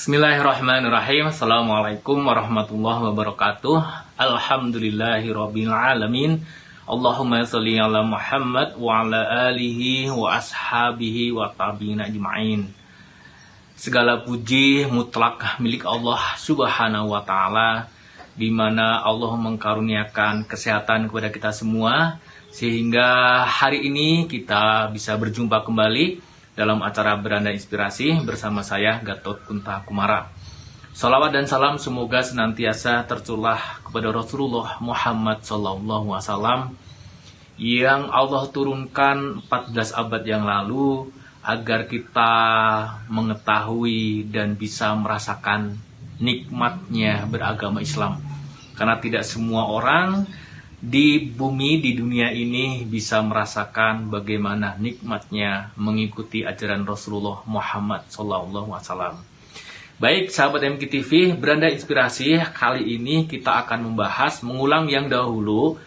Bismillahirrahmanirrahim. Assalamualaikum warahmatullahi wabarakatuh. Alhamdulillahirabbil alamin. Allahumma sholli ala Muhammad wa ala alihi wa ashabihi wa tabi'in ajma'in. Segala puji mutlak milik Allah Subhanahu wa taala, di mana Allah mengkaruniakan kesehatan kepada kita semua sehingga hari ini kita bisa berjumpa kembali dalam acara Beranda Inspirasi bersama saya, Gatot Kunta Kumara. Salawat dan salam semoga senantiasa tercurah kepada Rasulullah Muhammad SAW yang Allah turunkan 14 abad yang lalu agar kita mengetahui dan bisa merasakan nikmatnya beragama Islam. Karena tidak semua orang di bumi, di dunia ini bisa merasakan bagaimana nikmatnya mengikuti ajaran Rasulullah Muhammad SAW. Baik, sahabat MKTV, Beranda Inspirasi, kali ini kita akan membahas, mengulang yang dahulu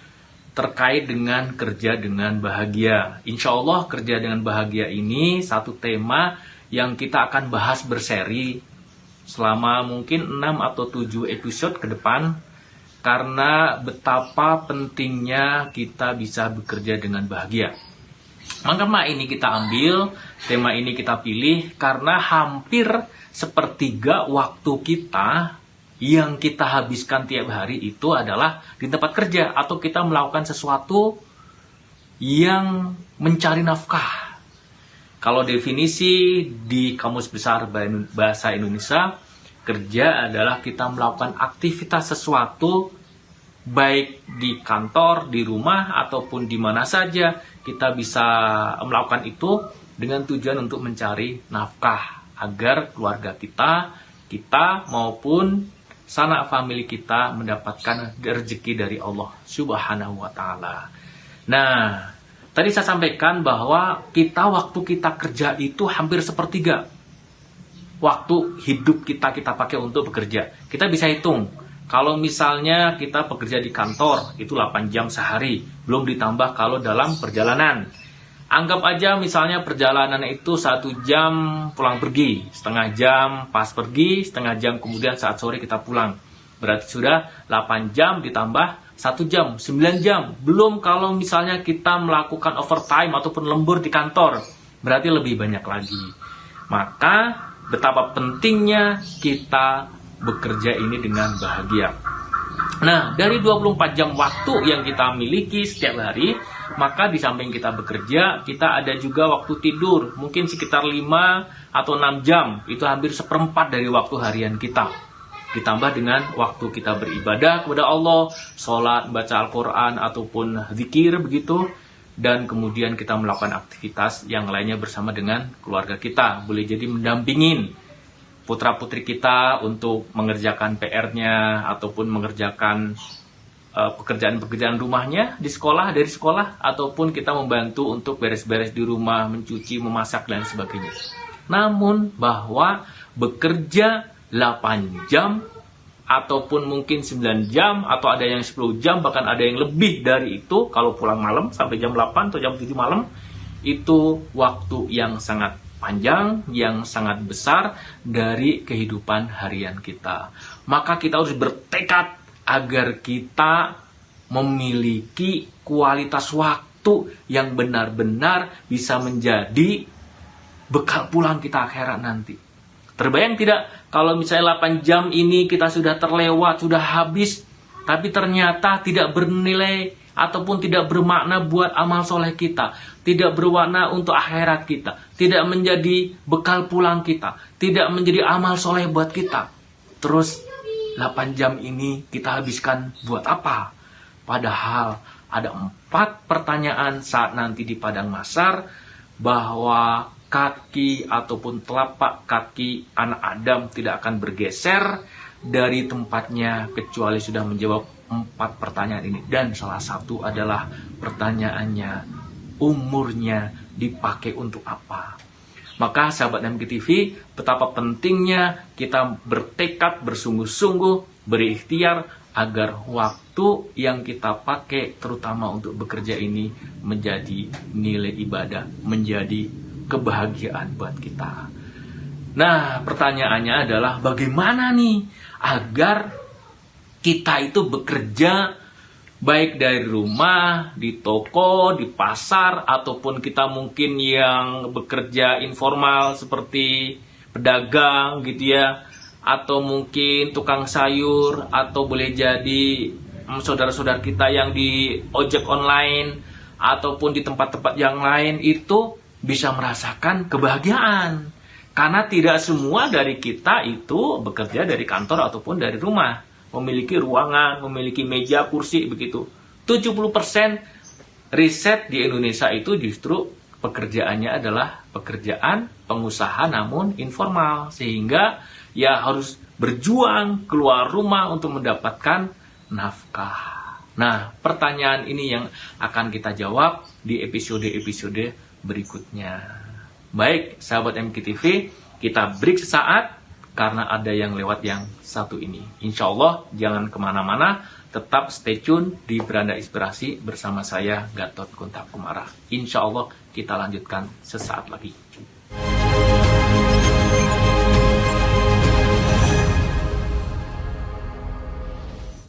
terkait dengan kerja dengan bahagia. Insya Allah kerja dengan bahagia ini satu tema yang kita akan bahas berseri selama mungkin 6 atau 7 episode ke depan, karena betapa pentingnya kita bisa bekerja dengan bahagia. Maka ini kita ambil, tema ini kita pilih karena hampir sepertiga waktu kita yang kita habiskan tiap hari itu adalah di tempat kerja, atau kita melakukan sesuatu yang mencari nafkah. Kalau definisi di Kamus Besar Bahasa Indonesia, kerja adalah kita melakukan aktivitas sesuatu baik di kantor, di rumah, ataupun di mana saja kita bisa melakukan itu dengan tujuan untuk mencari nafkah agar keluarga kita maupun sanak famili kita mendapatkan rezeki dari Allah Subhanahu wa taala. Nah, tadi saya sampaikan bahwa waktu kita kerja itu hampir sepertiga waktu hidup kita pakai untuk bekerja. Kita bisa hitung, kalau misalnya kita bekerja di kantor, itu 8 jam sehari, belum ditambah kalau dalam perjalanan. Anggap aja misalnya perjalanan itu 1 jam pulang pergi, setengah jam pas pergi, setengah jam kemudian saat sore kita pulang. Berarti sudah 8 jam ditambah 1 jam, 9 jam. Belum kalau misalnya kita melakukan overtime ataupun lembur di kantor, berarti lebih banyak lagi. Maka betapa pentingnya kita bekerja ini dengan bahagia. Nah, dari 24 jam waktu yang kita miliki setiap hari, maka di samping kita bekerja, kita ada juga waktu tidur, mungkin sekitar 5 atau 6 jam, itu hampir seperempat dari waktu harian kita. Ditambah dengan waktu kita beribadah kepada Allah, sholat, baca Al-Quran, ataupun zikir begitu, dan kemudian kita melakukan aktivitas yang lainnya bersama dengan keluarga kita. Boleh jadi mendampingin putra-putri kita untuk mengerjakan PR-nya ataupun mengerjakan pekerjaan-pekerjaan rumahnya dari sekolah, ataupun kita membantu untuk beres-beres di rumah, mencuci, memasak, dan sebagainya. Namun bahwa bekerja 8 jam ataupun mungkin 9 jam atau ada yang 10 jam, bahkan ada yang lebih dari itu kalau pulang malam sampai jam 8 atau jam 7 malam, itu waktu yang sangat panjang, yang sangat besar dari kehidupan harian kita. Maka kita harus bertekad agar kita memiliki kualitas waktu yang benar-benar bisa menjadi bekal pulang kita akhirat nanti. Terbayang tidak kalau misalnya 8 jam ini kita sudah terlewat, sudah habis, tapi ternyata tidak bernilai ataupun tidak bermakna buat amal soleh kita, tidak berwarna untuk akhirat kita, tidak menjadi bekal pulang kita, tidak menjadi amal soleh buat kita. Terus 8 jam ini kita habiskan buat apa? Padahal ada 4 pertanyaan saat nanti di padang mahsyar, bahwa kaki ataupun telapak kaki anak Adam tidak akan bergeser dari tempatnya kecuali sudah menjawab 4 pertanyaan ini. Dan salah satu adalah pertanyaannya, umurnya dipakai untuk apa? Maka sahabat MKTV, betapa pentingnya kita bertekad, bersungguh-sungguh, berikhtiar agar waktu yang kita pakai terutama untuk bekerja ini menjadi nilai ibadah, menjadi kebahagiaan buat kita. Nah, pertanyaannya adalah bagaimana nih agar kita itu bekerja baik dari rumah, di toko, di pasar, ataupun kita mungkin yang bekerja informal seperti pedagang gitu ya, atau mungkin tukang sayur, atau boleh jadi saudara-saudara kita yang di ojek online, ataupun di tempat-tempat yang lain itu bisa merasakan kebahagiaan. Karena tidak semua dari kita itu bekerja dari kantor ataupun dari rumah. Memiliki ruangan, memiliki meja, kursi, begitu. 70% riset di Indonesia itu justru pekerjaannya adalah pekerjaan pengusaha namun informal. Sehingga ya harus berjuang keluar rumah untuk mendapatkan nafkah. Nah, pertanyaan ini yang akan kita jawab di episode-episode berikutnya. Baik, sahabat MKTV, kita break sesaat karena ada yang lewat yang satu ini. Insya Allah, jangan kemana-mana, tetap stay tune di Beranda Inspirasi bersama saya, Gatot Kuntakumara. Insya Allah, kita lanjutkan sesaat lagi.